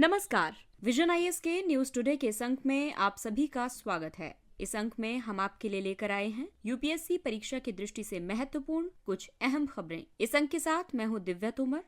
नमस्कार, vision IAS के news today के इस अंक में आप सभी का स्वागत है। इस अंक में हम आपके लिए लेकर आए हैं यूपीएससी परीक्षा की दृष्टि से महत्वपूर्ण कुछ अहम खबरें। इस अंक के साथ मैं हूं दिव्या तोमर।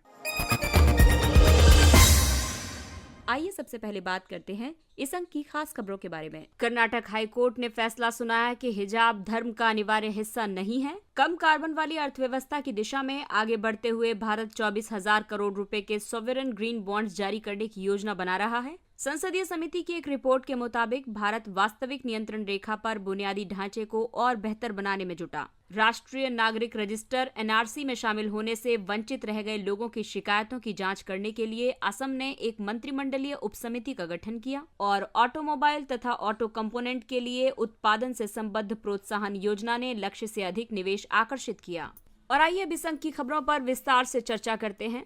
आइए सबसे पहले बात करते हैं इस अंक की खास खबरों के बारे में। कर्नाटक हाई कोर्ट ने फैसला सुनाया कि हिजाब धर्म का अनिवार्य हिस्सा नहीं है। कम कार्बन वाली अर्थव्यवस्था की दिशा में आगे बढ़ते हुए भारत 24,000 करोड़ रुपए के सॉवरेन ग्रीन बॉन्ड्स जारी करने की योजना बना रहा है। संसदीय समिति की एक रिपोर्ट के मुताबिक भारत वास्तविक नियंत्रण रेखा पर बुनियादी ढांचे को और बेहतर बनाने में जुटा। राष्ट्रीय नागरिक रजिस्टर एनआरसी में शामिल होने से वंचित रह गए लोगों की शिकायतों की जांच करने के लिए असम ने एक मंत्रिमंडलीय उपसमिति का गठन किया और ऑटोमोबाइल तथा ऑटो कंपोनेंट के लिए उत्पादन से संबद्ध प्रोत्साहन योजना ने लक्ष्य से अधिक निवेश आकर्षित किया। और आइए अब इस अंक की खबरों पर विस्तार से चर्चा करते हैं।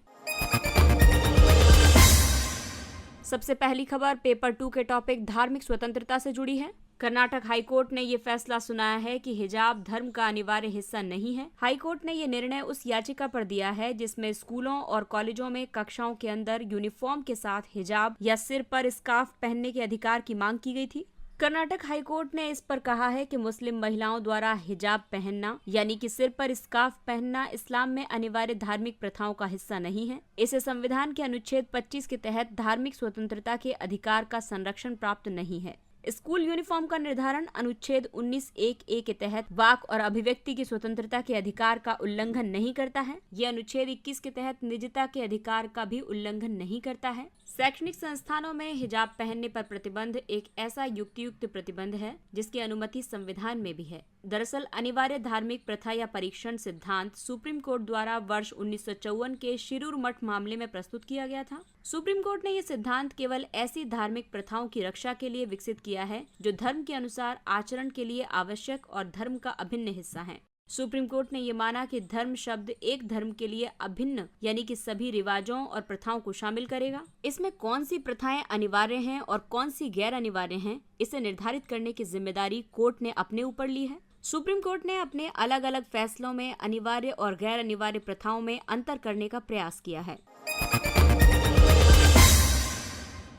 सबसे पहली खबर पेपर 2 के टॉपिक धार्मिक स्वतंत्रता से जुड़ी है। कर्नाटक हाईकोर्ट ने ये फैसला सुनाया है कि हिजाब धर्म का अनिवार्य हिस्सा नहीं है। हाईकोर्ट ने ये निर्णय उस याचिका पर दिया है जिसमें स्कूलों और कॉलेजों में कक्षाओं के अंदर यूनिफॉर्म के साथ हिजाब या सिर पर स्कार्फ पहनने के अधिकार की मांग की गई थी। कर्नाटक हाईकोर्ट ने इस पर कहा है कि मुस्लिम महिलाओं द्वारा हिजाब पहनना यानी कि सिर पर स्कार्फ पहनना इस्लाम में अनिवार्य धार्मिक प्रथाओं का हिस्सा नहीं है। इसे संविधान के अनुच्छेद 25 के तहत धार्मिक स्वतंत्रता के अधिकार का संरक्षण प्राप्त नहीं है। स्कूल यूनिफॉर्म का निर्धारण अनुच्छेद 19(1)(a) के तहत वाक और अभिव्यक्ति की स्वतंत्रता के अधिकार का उल्लंघन नहीं करता है। ये अनुच्छेद 21 के तहत निजता के अधिकार का भी उल्लंघन नहीं करता है। शैक्षणिक संस्थानों में हिजाब पहनने पर प्रतिबंध एक ऐसा युक्त प्रतिबंध है जिसकी अनुमति संविधान में भी है। दरअसल अनिवार्य धार्मिक प्रथा या परीक्षण सिद्धांत सुप्रीम कोर्ट द्वारा वर्ष 1954 के शिरूर मठ मामले में प्रस्तुत किया गया था। सुप्रीम कोर्ट ने ये सिद्धांत केवल ऐसी धार्मिक प्रथाओं की रक्षा के लिए विकसित किया है जो धर्म के अनुसार आचरण के लिए आवश्यक और धर्म का अभिन्न हिस्सा है। सुप्रीम कोर्ट ने ये माना कि धर्म शब्द एक धर्म के लिए अभिन्न यानी कि सभी रिवाजों और प्रथाओं को शामिल करेगा। इसमें कौन सी प्रथाएं अनिवार्य हैं और कौन सी गैर अनिवार्य हैं, इसे निर्धारित करने की जिम्मेदारी कोर्ट ने अपने ऊपर ली है। सुप्रीम कोर्ट ने अपने अलग अलग फैसलों में अनिवार्य और गैर अनिवार्य प्रथाओं में अंतर करने का प्रयास किया है।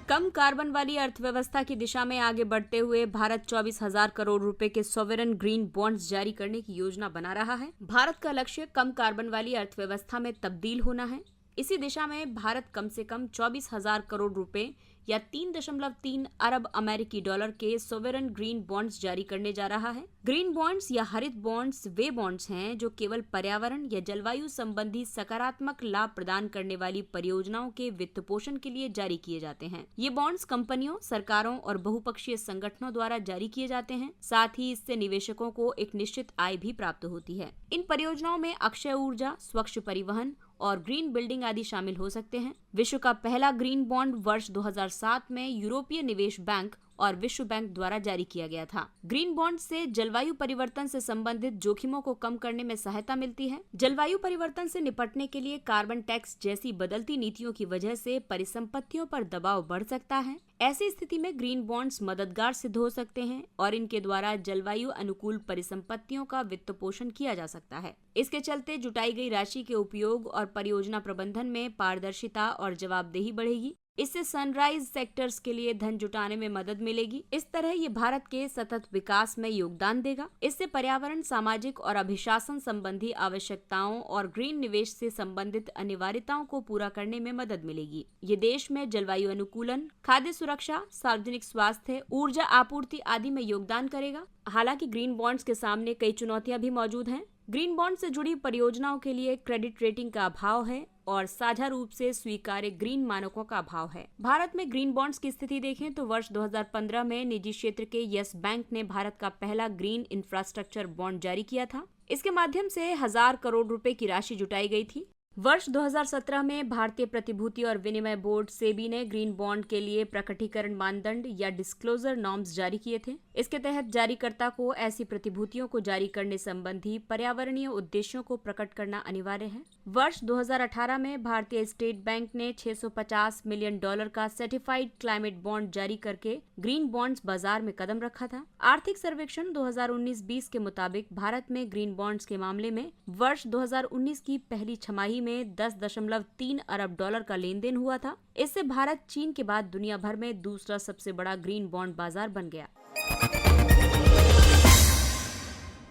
कम कार्बन वाली अर्थव्यवस्था की दिशा में आगे बढ़ते हुए भारत 24,000 करोड़ रुपए के सॉवरेन ग्रीन बॉन्ड्स जारी करने की योजना बना रहा है। भारत का लक्ष्य कम कार्बन वाली अर्थव्यवस्था में तब्दील होना है। इसी दिशा में भारत कम से कम 24,000 करोड़ रुपए या 3.3 अरब अमेरिकी डॉलर के सॉवरेन ग्रीन बॉन्ड्स जारी करने जा रहा है। ग्रीन बॉन्ड्स या हरित बॉन्ड्स वे बॉन्ड्स हैं जो केवल पर्यावरण या जलवायु संबंधी सकारात्मक लाभ प्रदान करने वाली परियोजनाओं के वित्त पोषण के लिए जारी किए जाते हैं। ये बॉन्ड्स कंपनियों, सरकारों और बहुपक्षीय संगठनों द्वारा जारी किए जाते हैं। साथ ही इससे निवेशकों को एक निश्चित आय भी प्राप्त होती है। इन परियोजनाओं में अक्षय ऊर्जा, स्वच्छ परिवहन और ग्रीन बिल्डिंग आदि शामिल हो सकते हैं। विश्व का पहला ग्रीन बॉन्ड वर्ष 2007 में यूरोपीय निवेश बैंक और विश्व बैंक द्वारा जारी किया गया था। ग्रीन बॉन्ड से जलवायु परिवर्तन से संबंधित जोखिमों को कम करने में सहायता मिलती है। जलवायु परिवर्तन से निपटने के लिए कार्बन टैक्स जैसी बदलती नीतियों की वजह से परिसंपत्तियों पर दबाव बढ़ सकता है। ऐसी स्थिति में ग्रीन बॉन्ड्स मददगार सिद्ध हो सकते हैं और इनके द्वारा जलवायु अनुकूल परिसंपत्तियों का वित्त पोषण किया जा सकता है। इसके चलते जुटाई गई राशि के उपयोग और परियोजना प्रबंधन में पारदर्शिता और जवाबदेही बढ़ेगी। इससे सनराइज सेक्टर्स के लिए धन जुटाने में मदद मिलेगी। इस तरह ये भारत के सतत विकास में योगदान देगा। इससे पर्यावरण, सामाजिक और अभिशासन संबंधी आवश्यकताओं और ग्रीन निवेश से संबंधित अनिवार्यताओं को पूरा करने में मदद मिलेगी। ये देश में जलवायु अनुकूलन, खाद्य सुरक्षा, सार्वजनिक स्वास्थ्य, ऊर्जा आपूर्ति आदि में योगदान करेगा। हालांकि ग्रीन बॉन्ड्स के सामने कई चुनौतियां भी मौजूद हैं। ग्रीन बॉन्ड से जुड़ी परियोजनाओं के लिए क्रेडिट रेटिंग का अभाव है और साझा रूप से स्वीकार्य ग्रीन मानकों का अभाव है। भारत में ग्रीन बॉन्ड्स की स्थिति देखें तो वर्ष 2015 में निजी क्षेत्र के यस बैंक ने भारत का पहला ग्रीन इंफ्रास्ट्रक्चर बॉन्ड जारी किया था। इसके माध्यम से 1000 करोड़ रुपए की राशि जुटाई गई थी। वर्ष 2017 में भारतीय प्रतिभूति और विनिमय बोर्ड सेबी ने ग्रीन बॉन्ड के लिए प्रकटीकरण मानदंड या डिस्क्लोजर नॉर्म्स जारी किए थे। इसके तहत जारीकर्ता को ऐसी प्रतिभूतियों को जारी करने संबंधी पर्यावरणीय उद्देश्यों को प्रकट करना अनिवार्य है। वर्ष 2018 में भारतीय स्टेट बैंक ने $650 मिलियन का सर्टिफाइड क्लाइमेट बॉन्ड जारी करके ग्रीन बॉन्ड्स बाजार में कदम रखा था। आर्थिक सर्वेक्षण 2019-20 के मुताबिक भारत में ग्रीन बॉन्ड्स के मामले में वर्ष 2019 की पहली छमाही में $10.3 अरब का लेन देन हुआ था। इससे भारत चीन के बाद दुनिया भर में दूसरा सबसे बड़ा ग्रीन बॉन्ड बाजार बन गया।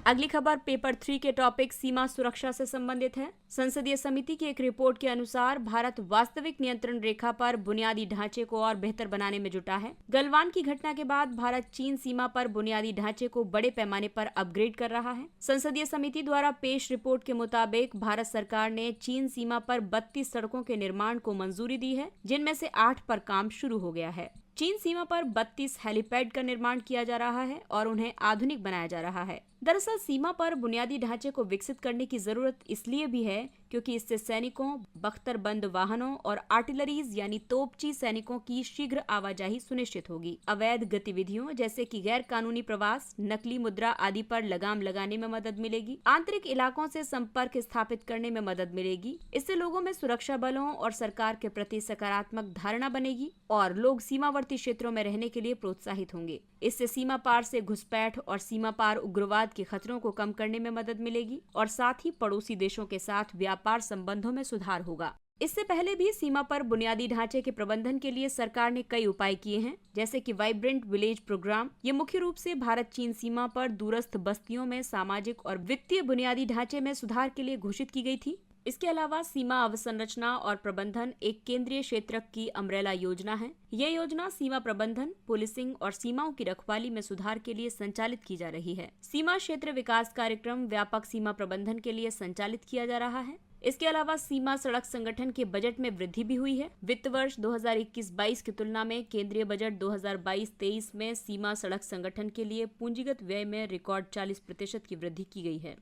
अगली खबर पेपर 3 के टॉपिक सीमा सुरक्षा से संबंधित है। संसदीय समिति की एक रिपोर्ट के अनुसार भारत वास्तविक नियंत्रण रेखा पर बुनियादी ढांचे को और बेहतर बनाने में जुटा है। गलवान की घटना के बाद भारत चीन सीमा पर बुनियादी ढांचे को बड़े पैमाने पर अपग्रेड कर रहा है। संसदीय समिति द्वारा पेश रिपोर्ट के मुताबिक भारत सरकार ने चीन सीमा पर 32 सड़कों के निर्माण को मंजूरी दी है, जिनमें से 8 पर काम शुरू हो गया है। चीन सीमा पर 32 हेलीपैड का निर्माण किया जा रहा है और उन्हें आधुनिक बनाया जा रहा है। दरअसल सीमा पर बुनियादी ढांचे को विकसित करने की जरूरत इसलिए भी है क्योंकि इससे सैनिकों, बख्तरबंद वाहनों और आर्टिलरीज यानी तोपची सैनिकों की शीघ्र आवाजाही सुनिश्चित होगी। अवैध गतिविधियों जैसे कि गैर कानूनी प्रवास, नकली मुद्रा आदि पर लगाम लगाने में मदद मिलेगी। आंतरिक इलाकों से संपर्क स्थापित करने में मदद मिलेगी। इससे लोगों में सुरक्षा बलों और सरकार के प्रति सकारात्मक धारणा बनेगी और लोग सीमावर्ती क्षेत्रों में रहने के लिए प्रोत्साहित होंगे। इससे सीमा पार से घुसपैठ और सीमा पार उग्रवाद के खतरों को कम करने में मदद मिलेगी और साथ ही पड़ोसी देशों के साथ व्यापार संबंधों में सुधार होगा। इससे पहले भी सीमा पर बुनियादी ढांचे के प्रबंधन के लिए सरकार ने कई उपाय किए हैं, जैसे कि वाइब्रेंट विलेज प्रोग्राम। ये मुख्य रूप से भारत चीन सीमा पर दूरस्थ बस्तियों में सामाजिक और वित्तीय बुनियादी ढांचे में सुधार के लिए घोषित की गई थी। इसके अलावा सीमा अवसंरचना और प्रबंधन एक केंद्रीय क्षेत्र की अम्ब्रेला योजना है। यह योजना सीमा प्रबंधन, पुलिसिंग और सीमाओं की रखवाली में सुधार के लिए संचालित की जा रही है। सीमा क्षेत्र विकास कार्यक्रम व्यापक सीमा प्रबंधन के लिए संचालित किया जा रहा है। इसके अलावा सीमा सड़क संगठन के बजट में वृद्धि भी हुई है। वित्त वर्ष 2021-22 की तुलना में केंद्रीय बजट 2022-23 में सीमा सड़क संगठन के लिए पूंजीगत व्यय में रिकॉर्ड 40% की वृद्धि की गई है।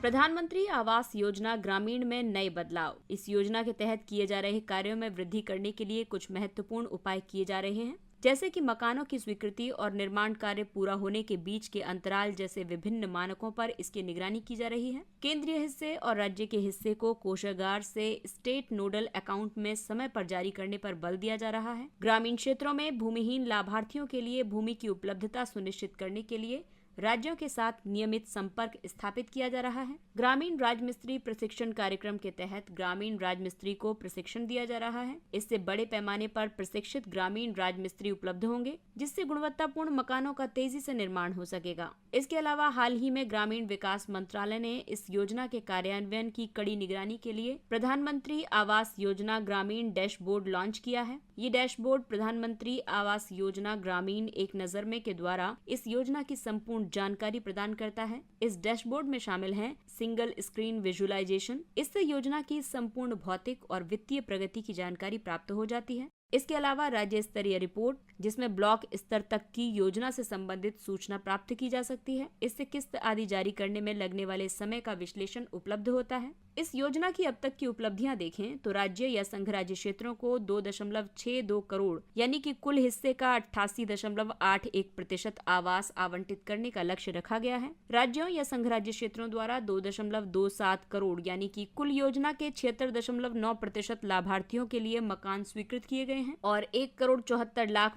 प्रधानमंत्री आवास योजना ग्रामीण में नए बदलाव। इस योजना के तहत किए जा रहे कार्यों में वृद्धि करने के लिए कुछ महत्वपूर्ण उपाय किए जा रहे हैं, जैसे कि मकानों की स्वीकृति और निर्माण कार्य पूरा होने के बीच के अंतराल जैसे विभिन्न मानकों पर इसकी निगरानी की जा रही है। केंद्रीय हिस्से और राज्य के हिस्से को कोषागार से स्टेट नोडल अकाउंट में समय पर जारी करने पर बल दिया जा रहा है। ग्रामीण क्षेत्रों में भूमिहीन लाभार्थियों के लिए भूमि की उपलब्धता सुनिश्चित करने के लिए राज्यों के साथ नियमित संपर्क स्थापित किया जा रहा है। ग्रामीण राजमिस्त्री प्रशिक्षण कार्यक्रम के तहत ग्रामीण राजमिस्त्री को प्रशिक्षण दिया जा रहा है। इससे बड़े पैमाने पर प्रशिक्षित ग्रामीण राजमिस्त्री उपलब्ध होंगे, जिससे गुणवत्तापूर्ण मकानों का तेजी से निर्माण हो सकेगा। इसके अलावा हाल ही में ग्रामीण विकास मंत्रालय ने इस योजना के कार्यान्वयन की कड़ी निगरानी के लिए प्रधानमंत्री आवास योजना ग्रामीण डैशबोर्ड लॉन्च किया है। ये डैशबोर्ड प्रधानमंत्री आवास योजना ग्रामीण एक नजर में के द्वारा इस योजना की संपूर्ण जानकारी प्रदान करता है। इस डैशबोर्ड में शामिल है सिंगल स्क्रीन विजुअलाइजेशन। इससे योजना की संपूर्ण भौतिक और वित्तीय प्रगति की जानकारी प्राप्त हो जाती है। इसके अलावा राज्य स्तरीय रिपोर्ट, जिसमें ब्लॉक स्तर तक की योजना से संबंधित सूचना प्राप्त की जा सकती है। इससे किस्त आदि जारी करने में लगने वाले समय का विश्लेषण उपलब्ध होता है। इस योजना की अब तक की उपलब्धियां देखें तो राज्य या संघ राज्य क्षेत्रों को 2.62 करोड़ यानी कि कुल हिस्से का 88.81% आवास आवंटित करने का लक्ष्य रखा गया है। राज्यों या संघ राज्य क्षेत्रों द्वारा 2.27 करोड़ यानी कि कुल योजना के 76.9% लाभार्थियों के लिए मकान स्वीकृत किए गए हैं और 1.74 करोड़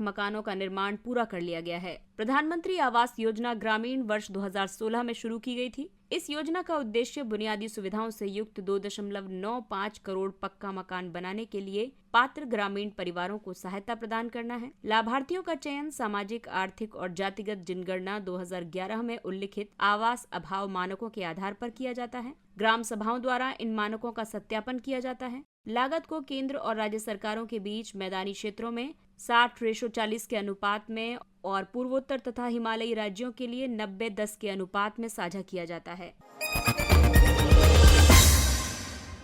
मकानों का निर्माण पूरा कर लिया गया है। प्रधानमंत्री आवास योजना ग्रामीण वर्ष 2016 में शुरू की गई थी। इस योजना का उद्देश्य बुनियादी सुविधाओं से युक्त 2.95 करोड़ पक्का मकान बनाने के लिए पात्र ग्रामीण परिवारों को सहायता प्रदान करना है। लाभार्थियों का चयन सामाजिक, आर्थिक और जातिगत जनगणना 2011 में उल्लिखित आवास अभाव मानकों के आधार पर किया जाता है। ग्राम सभाओं द्वारा इन मानकों का सत्यापन किया जाता है। लागत को केंद्र और राज्य सरकारों के बीच मैदानी क्षेत्रों में 60:40 के अनुपात में और पूर्वोत्तर तथा हिमालयी राज्यों के लिए 90:10 के अनुपात में साझा किया जाता है।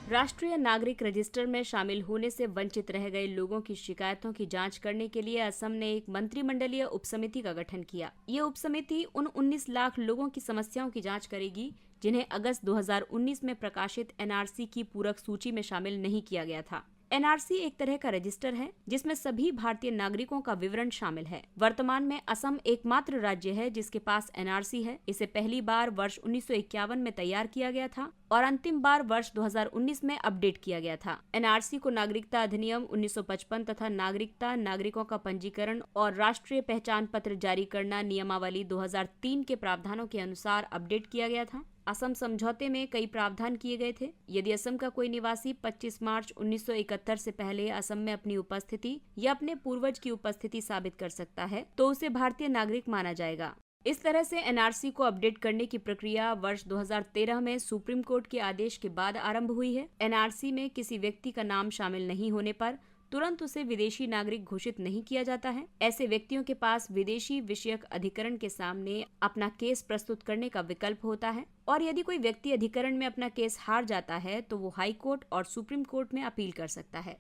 राष्ट्रीय नागरिक रजिस्टर में शामिल होने से वंचित रह गए लोगों की शिकायतों की जांच करने के लिए असम ने एक मंत्रिमंडलीय उपसमिति का गठन किया। ये उपसमिति उन 19 लाख लोगों की समस्याओं की जांच करेगी जिन्हें अगस्त 2019 में प्रकाशित एनआरसी की पूरक सूची में शामिल नहीं किया गया था। एनआरसी एक तरह का रजिस्टर है जिसमें सभी भारतीय नागरिकों का विवरण शामिल है। वर्तमान में असम एकमात्र राज्य है जिसके पास एनआरसी है। इसे पहली बार वर्ष 1951 में तैयार किया गया था और अंतिम बार वर्ष 2019 में अपडेट किया गया था। एनआरसी को नागरिकता अधिनियम 1955 तथा नागरिकता, नागरिकों का पंजीकरण और राष्ट्रीय पहचान पत्र जारी करना नियमावली 2003 के प्रावधानों के अनुसार अपडेट किया गया था। असम समझौते में कई प्रावधान किए गए थे। यदि असम का कोई निवासी 25 मार्च 1971 से पहले असम में अपनी उपस्थिति या अपने पूर्वज की उपस्थिति साबित कर सकता है तो उसे भारतीय नागरिक माना जाएगा। इस तरह से एनआरसी को अपडेट करने की प्रक्रिया वर्ष 2013 में सुप्रीम कोर्ट के आदेश के बाद आरंभ हुई है। एनआरसी में किसी व्यक्ति का नाम शामिल नहीं होने पर तुरंत उसे विदेशी नागरिक घोषित नहीं किया जाता है। ऐसे व्यक्तियों के पास विदेशी विषयक अधिकरण के सामने अपना केस प्रस्तुत करने का विकल्प होता है और यदि कोई व्यक्ति अधिकरण में अपना केस हार जाता है तो वो हाई कोर्ट और सुप्रीम कोर्ट में अपील कर सकता है।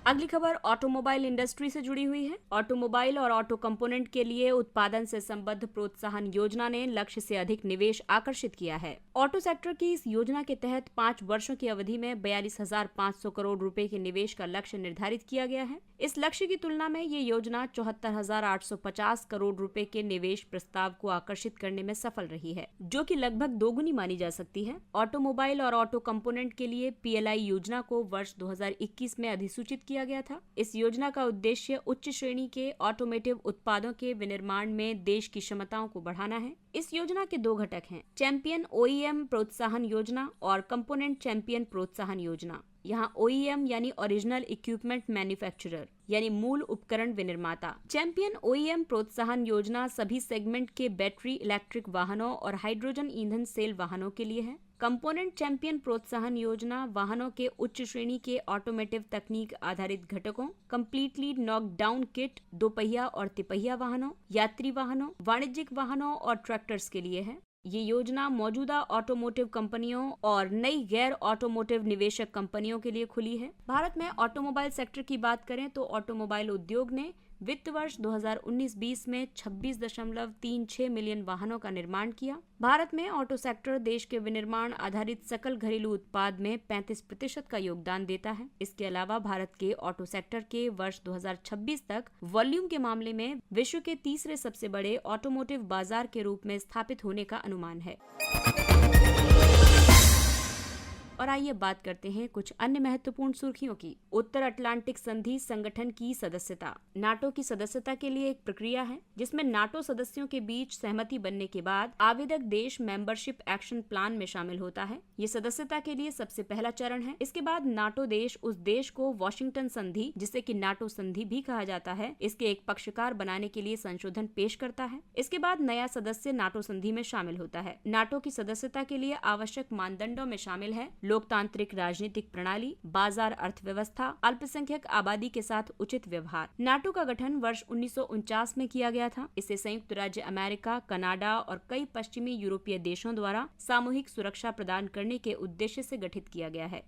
अगली खबर ऑटोमोबाइल इंडस्ट्री से जुड़ी हुई है। ऑटोमोबाइल और ऑटो कंपोनेंट के लिए उत्पादन से संबद्ध प्रोत्साहन योजना ने लक्ष्य से अधिक निवेश आकर्षित किया है। ऑटो सेक्टर की इस योजना के तहत 5 वर्षों की अवधि में 42,500 करोड़ रुपए के निवेश का लक्ष्य निर्धारित किया गया है। इस लक्ष्य की तुलना में ये योजना 74,850 करोड़ रुपए के निवेश प्रस्ताव को आकर्षित करने में सफल रही है, जो कि लगभग दोगुनी मानी जा सकती है। ऑटोमोबाइल और ऑटो कंपोनेंट के लिए पीएलआई योजना को वर्ष 2021 में अधिसूचित किया गया था। इस योजना का उद्देश्य उच्च श्रेणी के ऑटोमेटिव उत्पादों के विनिर्माण में देश की क्षमताओं को बढ़ाना है। इस योजना के 2 घटक हैं, चैंपियन ओईएम प्रोत्साहन योजना और कंपोनेंट चैंपियन प्रोत्साहन योजना। यहाँ ओईएम यानी ओरिजिनल इक्विपमेंट मैन्युफैक्चरर यानी मूल उपकरण विनिर्माता। चैंपियन ओईएम प्रोत्साहन योजना सभी सेगमेंट के बैटरी इलेक्ट्रिक वाहनों और हाइड्रोजन ईंधन सेल वाहनों के लिए है। कंपोनेंट चैंपियन प्रोत्साहन योजना वाहनों के उच्च श्रेणी के ऑटोमेटिव तकनीक आधारित घटकों, कंप्लीटली नॉक डाउन किट, 2 पहिया और तिपहिया वाहनों, यात्री वाहनों, वाणिज्यिक वाहनों और ट्रैक्टर्स के लिए है। ये योजना मौजूदा ऑटोमोटिव कंपनियों और नई गैर ऑटोमोटिव निवेशक कंपनियों के लिए खुली है। भारत में ऑटोमोबाइल सेक्टर की बात करें तो ऑटोमोबाइल उद्योग ने वित्त वर्ष 2019-20 में 26.36 मिलियन वाहनों का निर्माण किया। भारत में ऑटो सेक्टर देश के विनिर्माण आधारित सकल घरेलू उत्पाद में 35% का योगदान देता है। इसके अलावा भारत के ऑटो सेक्टर के वर्ष 2026 तक वॉल्यूम के मामले में विश्व के तीसरे सबसे बड़े ऑटोमोटिव बाजार के रूप में स्थापित होने का अनुमान है। और आइए बात करते हैं कुछ अन्य महत्वपूर्ण सुर्खियों की। उत्तर अटलांटिक संधि संगठन की सदस्यता। नाटो की सदस्यता के लिए एक प्रक्रिया है जिसमें नाटो सदस्यों के बीच सहमति बनने के बाद आवेदक देश मेंबरशिप एक्शन प्लान में शामिल होता है। ये सदस्यता के लिए सबसे पहला चरण है। इसके बाद नाटो देश उस देश को वॉशिंगटन संधि, जिसे कि नाटो संधि भी कहा जाता है, इसके एक पक्षकार बनाने के लिए संशोधन पेश करता है। इसके बाद नया सदस्य नाटो संधि में शामिल होता है। नाटो की सदस्यता के लिए आवश्यक मानदंडों में शामिल है लोकतांत्रिक राजनीतिक प्रणाली, बाजार अर्थव्यवस्था, अल्पसंख्यक आबादी के साथ उचित व्यवहार। नाटो का गठन वर्ष 1949 में किया गया था। इसे संयुक्त राज्य अमेरिका, कनाडा और कई पश्चिमी यूरोपीय देशों द्वारा सामूहिक सुरक्षा प्रदान करने के उद्देश्य से गठित किया गया है।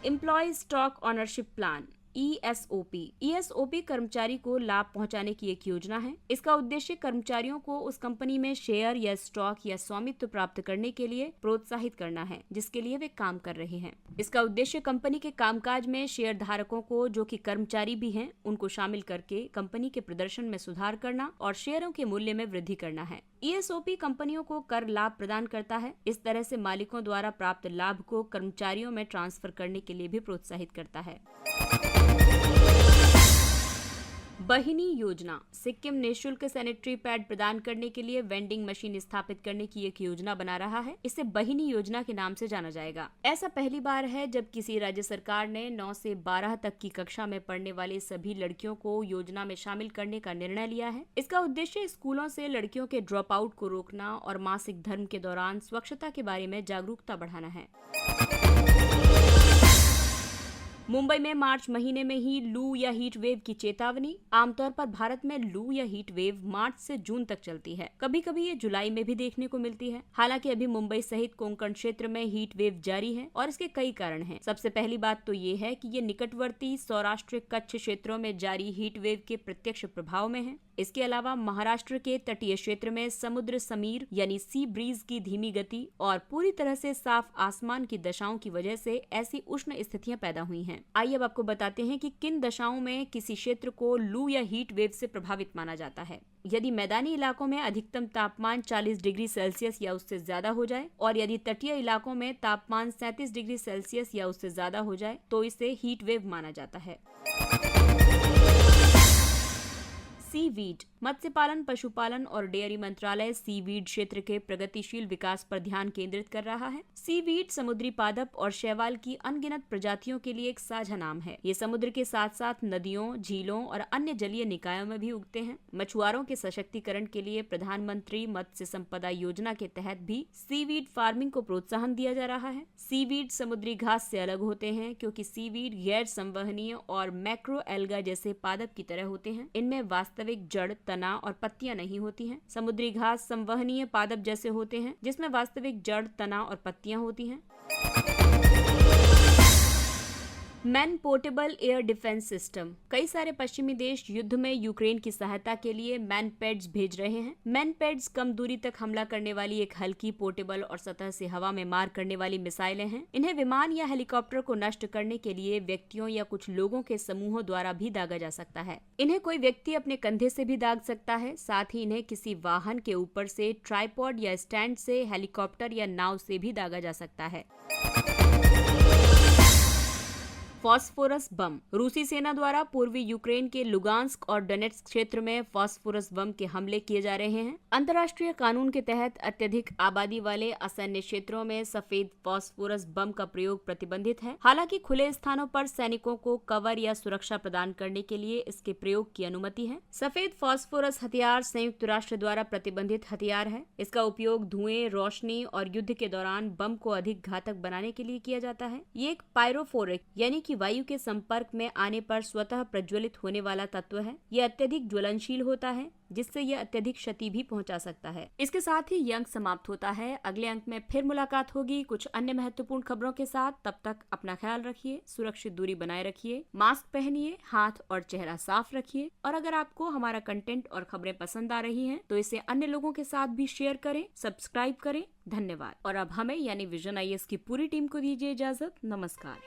Employee stock ownership plan ESOP कर्मचारी को लाभ पहुंचाने की एक योजना है। इसका उद्देश्य कर्मचारियों को उस कंपनी में शेयर या स्टॉक या स्वामित्व प्राप्त करने के लिए प्रोत्साहित करना है जिसके लिए वे काम कर रहे हैं। इसका उद्देश्य कंपनी के कामकाज में शेयर धारकों को, जो कि कर्मचारी भी हैं, उनको शामिल करके कंपनी के प्रदर्शन में सुधार करना और शेयरों के मूल्य में वृद्धि करना है। ESOP कंपनियों को कर लाभ प्रदान करता है। इस तरह से मालिकों द्वारा प्राप्त लाभ को कर्मचारियों में ट्रांसफर करने के लिए भी प्रोत्साहित करता है। बहिनी योजना। सिक्किम निःशुल्क सैनिटरी पैड प्रदान करने के लिए वेंडिंग मशीन स्थापित करने की एक योजना बना रहा है। इसे बहिनी योजना के नाम से जाना जाएगा। ऐसा पहली बार है जब किसी राज्य सरकार ने 9 से 12 तक की कक्षा में पढ़ने वाले सभी लड़कियों को योजना में शामिल करने का निर्णय लिया है। इसका उद्देश्य स्कूलों से लड़कियों के ड्रॉप आउट को रोकना और मासिक धर्म के दौरान स्वच्छता के बारे में जागरूकता बढ़ाना है। मुंबई में मार्च महीने में ही लू या हीट वेव की चेतावनी। आमतौर पर भारत में लू या हीट वेव मार्च से जून तक चलती है। कभी कभी ये जुलाई में भी देखने को मिलती है। हालांकि अभी मुंबई सहित कोंकण क्षेत्र में हीट वेव जारी है और इसके कई कारण हैं। सबसे पहली बात तो ये है कि ये निकटवर्ती सौराष्ट्र कच्छ क्षेत्रों में जारी हीट वेव के प्रत्यक्ष प्रभाव में है। इसके अलावा महाराष्ट्र के तटीय क्षेत्र में समुद्र समीर यानी सी ब्रीज की धीमी गति और पूरी तरह से साफ आसमान की दशाओं की वजह से ऐसी उष्ण स्थितियां पैदा हुई हैं। आइए अब आपको बताते हैं कि किन दशाओं में किसी क्षेत्र को लू या हीट वेव से प्रभावित माना जाता है। यदि मैदानी इलाकों में अधिकतम तापमान 40 डिग्री सेल्सियस या उससे ज्यादा हो जाए और यदि तटीय इलाकों में तापमान 37 डिग्री सेल्सियस या उससे ज्यादा हो जाए तो इसे हीट वेव माना जाता है। सीवीड। मत्स्य पालन, पशुपालन और डेयरी मंत्रालय सीवीड क्षेत्र के प्रगतिशील विकास पर ध्यान केंद्रित कर रहा है। सीवीड समुद्री पादप और शैवाल की अनगिनत प्रजातियों के लिए एक साझा नाम है। ये समुद्र के साथ साथ नदियों, झीलों और अन्य जलीय निकायों में भी उगते हैं। मछुआरों के सशक्तिकरण के लिए प्रधानमंत्री मत्स्य संपदा योजना के तहत भी सीवीड फार्मिंग को प्रोत्साहन दिया जा रहा है। सीवीड समुद्री घास से अलग होते हैं क्योंकि सीवीड गैर संवहनीय और मैक्रो एल्गा जैसे पादप की तरह होते हैं। इनमें वास्तविक जड़, तना और पत्तियां नहीं होती हैं। समुद्री घास संवहनीय पादप जैसे होते हैं जिसमें वास्तविक जड़, तना और पत्तियां होती हैं। Man portable air defence system. कई सारे पश्चिमी देश युद्ध में यूक्रेन की सहायता के लिए मैन पैड्स भेज रहे हैं। मैन पैड्स कम दूरी तक हमला करने वाली एक हल्की, पोर्टेबल और सतह से हवा में मार करने वाली मिसाइलें हैं। इन्हें विमान या हेलीकॉप्टर को नष्ट करने के लिए व्यक्तियों या कुछ लोगों के समूहों द्वारा भी दागा जा सकता है। इन्हें कोई व्यक्ति अपने कंधे से भी दाग सकता है। साथ ही इन्हें किसी वाहन के ऊपर से, ट्राइपॉड या स्टैंड से, हेलीकॉप्टर या नाव से भी दागा जा सकता है। फास्फोरस बम। रूसी सेना द्वारा पूर्वी यूक्रेन के लुगांस्क और डोनेट्स्क क्षेत्र में फास्फोरस बम के हमले किए जा रहे हैं। अंतर्राष्ट्रीय कानून के तहत अत्यधिक आबादी वाले असैन्य क्षेत्रों में सफेद फास्फोरस बम का प्रयोग प्रतिबंधित है। हालांकि खुले स्थानों पर सैनिकों को कवर या सुरक्षा प्रदान करने के लिए इसके प्रयोग की अनुमति है। सफेद फास्फोरस हथियार संयुक्त राष्ट्र द्वारा प्रतिबंधित हथियार है। इसका उपयोग धुएं, रोशनी और युद्ध के दौरान बम को अधिक घातक बनाने के लिए किया जाता है। ये एक पायरोफोरिक यानी कि वायु के संपर्क में आने पर स्वतः प्रज्वलित होने वाला तत्व है। यह अत्यधिक ज्वलनशील होता है जिससे यह अत्यधिक क्षति भी पहुंचा सकता है। इसके साथ ही ये अंक समाप्त होता है। अगले अंक में फिर मुलाकात होगी कुछ अन्य महत्वपूर्ण खबरों के साथ। तब तक अपना ख्याल रखिए, सुरक्षित दूरी बनाए रखिए, मास्क पहनिए, हाथ और चेहरा साफ रखिए और अगर आपको हमारा कंटेंट और खबरें पसंद आ रही हैं तो इसे अन्य लोगों के साथ भी शेयर करें, सब्सक्राइब करें। धन्यवाद। और अब हमें यानी विजन IAS की पूरी टीम को दीजिए इजाजत। नमस्कार।